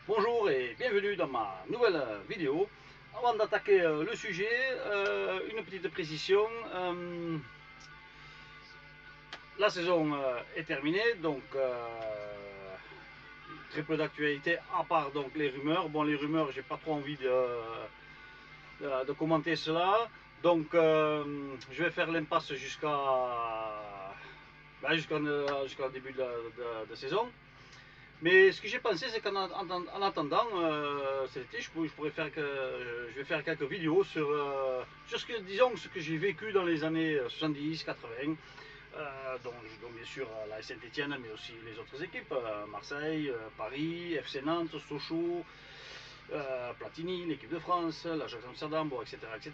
Bonjour et bienvenue dans ma nouvelle vidéo. Avant d'attaquer le sujet, une petite précision. La saison est terminée, donc très peu d'actualité à part donc les rumeurs. Bon, les rumeurs, j'ai pas trop envie de commenter cela. Donc je vais faire l'impasse jusqu'au début de saison. Mais ce que j'ai pensé, c'est qu'en attendant, cet été, je vais faire quelques vidéos sur ce que j'ai vécu dans les années 70-80. Donc bien sûr la Saint-Etienne, mais aussi les autres équipes, Marseille, Paris, FC Nantes, Sochaux, Platini, l'équipe de France, l'Ajax Amsterdam, bon, etc., etc.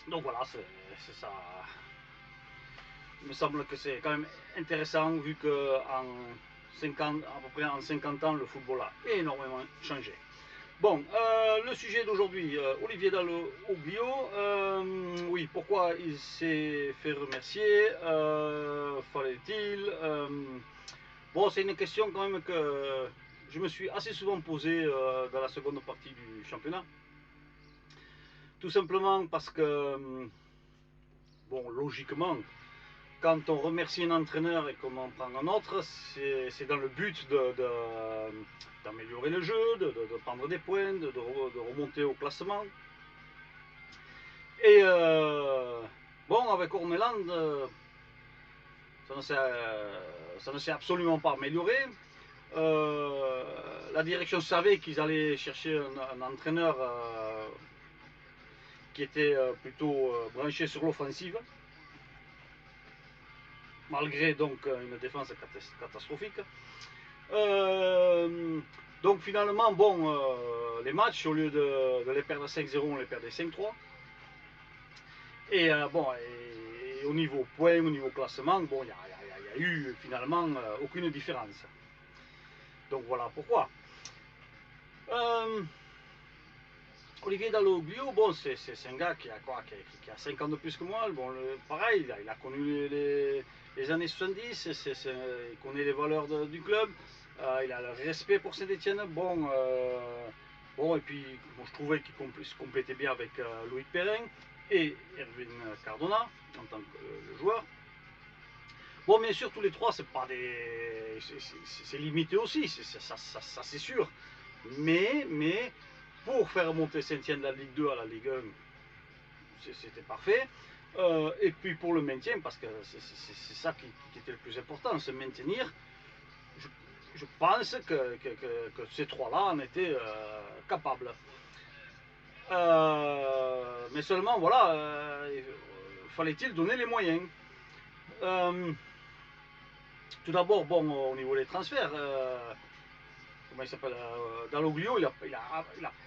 Donc voilà, c'est ça. Il me semble que c'est quand même intéressant vu qu'en 50, à peu près en 50 ans, le football a énormément changé. Bon, le sujet d'aujourd'hui, Olivier Dalloglio, oui, pourquoi il s'est fait remercier, fallait-il bon, c'est une question quand même que je me suis assez souvent posée dans la seconde partie du championnat. Tout simplement parce que, bon, logiquement, quand on remercie un entraîneur et qu'on en prend un autre, c'est dans le but d'améliorer le jeu, de prendre des points, de remonter au classement. Et bon, avec Orneland, ça ne s'est absolument pas amélioré. La direction savait qu'ils allaient chercher un entraîneur qui était plutôt branché sur l'offensive, malgré donc une défense catastrophique. Donc finalement, bon, les matchs, au lieu de les perdre 5-0, on les perdait 5-3. Et bon, et au niveau points, au niveau classement, bon, il n'y a eu finalement aucune différence. Donc voilà pourquoi. Olivier Dalloglio, bon, c'est un gars qui a quoi, qui a 5 ans de plus que moi. Bon, pareil, il a connu les années 70, il connaît les valeurs du club, il a le respect pour Saint-Etienne. Bon, bon, et puis bon, je trouvais qu'il se complétait bien avec Loïc Perrin et Erwin Cardona en tant que joueur. Bon, bien sûr, tous les trois, c'est pas des. C'est limité aussi, ça c'est sûr. Mais pour faire monter Saint-Etienne de la Ligue 2 à la Ligue 1, c'était parfait. Et puis pour le maintien, parce que c'est ça qui était le plus important, se maintenir. Je pense que ces trois-là en étaient capables. Mais seulement, voilà, fallait-il donner les moyens. Tout d'abord, bon, au niveau des transferts, comment il s'appelle, Dalloglio, il a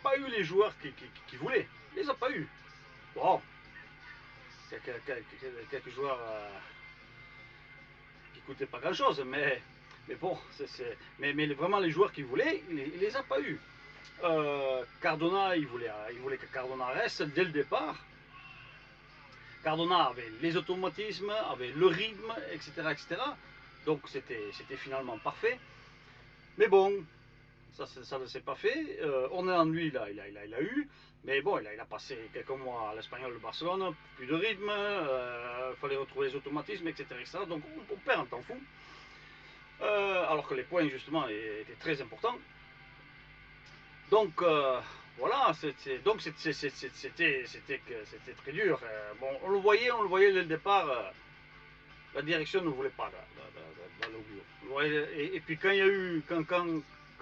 pas eu les joueurs qu'il voulait. Il les a pas eu. Bon, quelques joueurs qui coûtaient pas grand chose, mais bon, mais vraiment les joueurs qu'il voulait, il les a pas eu. Cardona, il voulait que Cardona reste dès le départ. Cardona avait les automatismes, avait le rythme, etc. etc. Donc c'était finalement parfait. Mais bon, ça ne s'est pas fait. Orneland, lui, il a eu. Mais bon, il a passé quelques mois à l'Espagnol de Barcelone, plus de rythme, il fallait retrouver les automatismes, etc. etc. Donc on perd un temps fou. Alors que les points, justement, étaient très importants. Donc voilà, c'était très dur. Bon, on le voyait dès le départ. La direction ne voulait pas Dalloglio. Et puis quand il y a eu, quand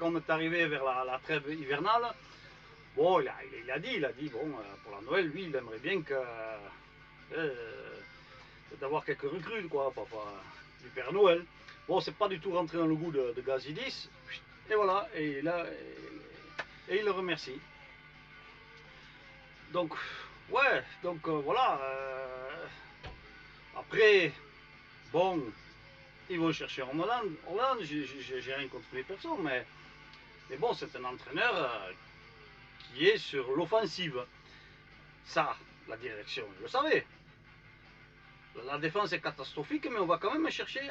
on est arrivé vers la trêve hivernale, bon, il a dit, bon, pour la Noël, lui, il aimerait bien que d'avoir quelques recrues, quoi, du Père Noël. Bon, c'est pas du tout rentré dans le goût de Gazidis. Et voilà, et il le remercie. Donc, ouais, donc voilà. Après, bon, ils vont chercher en Hollande. Hollande, j'ai rien contre les personnes, mais bon, c'est un entraîneur qui est sur l'offensive. Ça, la direction, je le savais. La défense est catastrophique, mais on va quand même chercher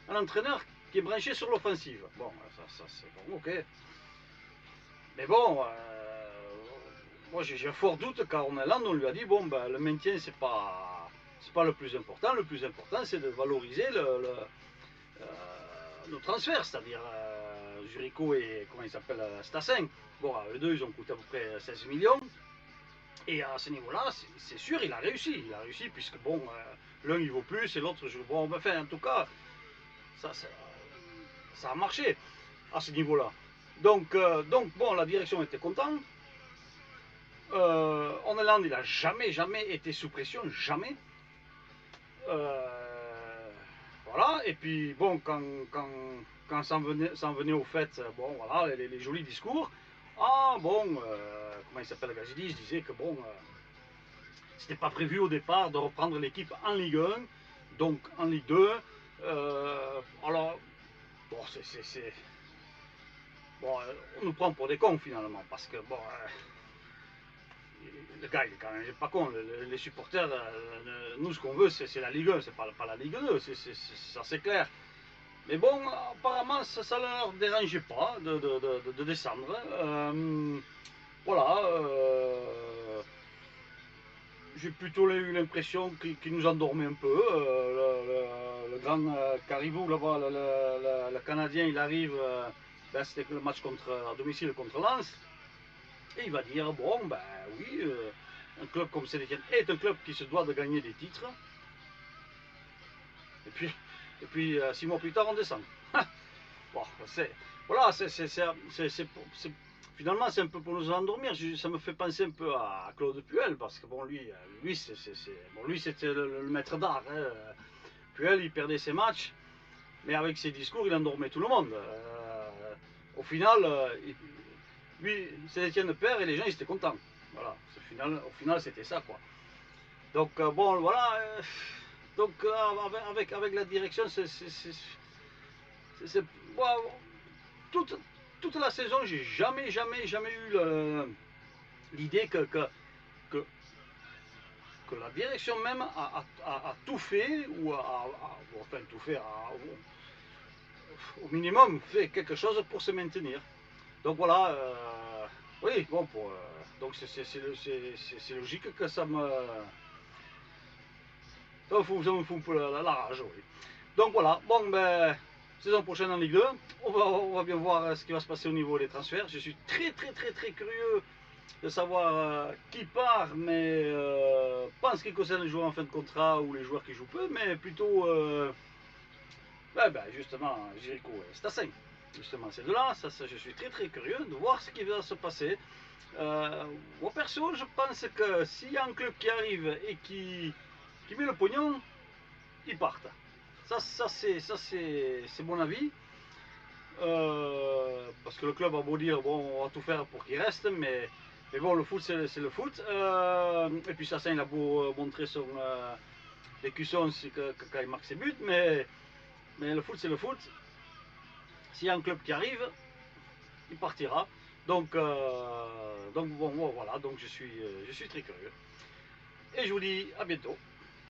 un entraîneur qui est branché sur l'offensive. Bon, ça c'est bon, ok. Mais bon, moi j'ai un fort doute quand on lui a dit bon ben, le maintien c'est pas le plus important. Le plus important c'est de valoriser nos transferts, c'est-à-dire Jurico et comment il s'appelle Stassin. Bon, eux deux ils ont coûté à peu près 16 millions. Et à ce niveau-là, c'est sûr, il a réussi. Il a réussi puisque bon, l'un il vaut plus et l'autre, bon, enfin, en tout cas, ça a marché à ce niveau-là. Donc bon, la direction était contente. Honeland, il n'a jamais été sous pression, jamais. Voilà, et puis bon, quand ça en venait au fait, bon, voilà, les jolis discours. Ah bon, comment il s'appelle Gazidi, je disais que bon, c'était pas prévu au départ de reprendre l'équipe en Ligue 1, donc en Ligue 2. Alors, bon, bon, on nous prend pour des cons finalement, parce que bon, le gars il est quand même pas con. Les supporters, nous ce qu'on veut c'est la Ligue 1, c'est pas la Ligue 2, ça c'est clair. Mais bon, apparemment ça ne leur dérangeait pas de descendre. Voilà. J'ai plutôt eu l'impression qu'il nous endormait un peu. Le grand Caribou là-bas, le Canadien, il arrive, ben, c'était le match à domicile contre Lens, et il va dire, bon, ben oui, un club comme Saint-Étienne est un club qui se doit de gagner des titres. Et puis 6 mois plus tard, on descend. Bon, voilà, finalement, c'est un peu pour nous endormir. Ça me fait penser un peu à Claude Puel, parce que bon, lui c'était le maître d'art. Hein. Puel, il perdait ses matchs, mais avec ses discours, il endormait tout le monde. Au final, lui, Saint-Étienne perd et les gens, ils étaient contents. Voilà, au final c'était ça, quoi. Donc, bon, voilà. Donc, avec la direction, bon, toute la saison, j'ai jamais eu l'idée que la direction même a tout fait, ou enfin tout fait, au minimum fait quelque chose pour se maintenir. Donc voilà, oui, bon, donc c'est logique que ça me fout un peu la rage, oui. Donc voilà, bon ben, saison prochaine en Ligue 2, on va bien voir ce qui va se passer au niveau des transferts. Je suis très curieux de savoir qui part, mais pas en ce qui concerne les joueurs en fin de contrat ou les joueurs qui jouent peu, mais plutôt justement Jericho et Stassin. Justement, c'est de là, je suis très curieux de voir ce qui va se passer. Moi perso, je pense que s'il y a un club qui arrive et qui met le pognon, ils partent. Ça c'est mon avis. Parce que le club a beau dire bon, on va tout faire pour qu'il reste, mais bon, le foot c'est le foot. Et puis ça, il a beau montrer son écusson quand il marque ses buts, mais le foot c'est le foot. S'il y a un club qui arrive, il partira. Donc bon, voilà, donc je suis très curieux. Et je vous dis à bientôt.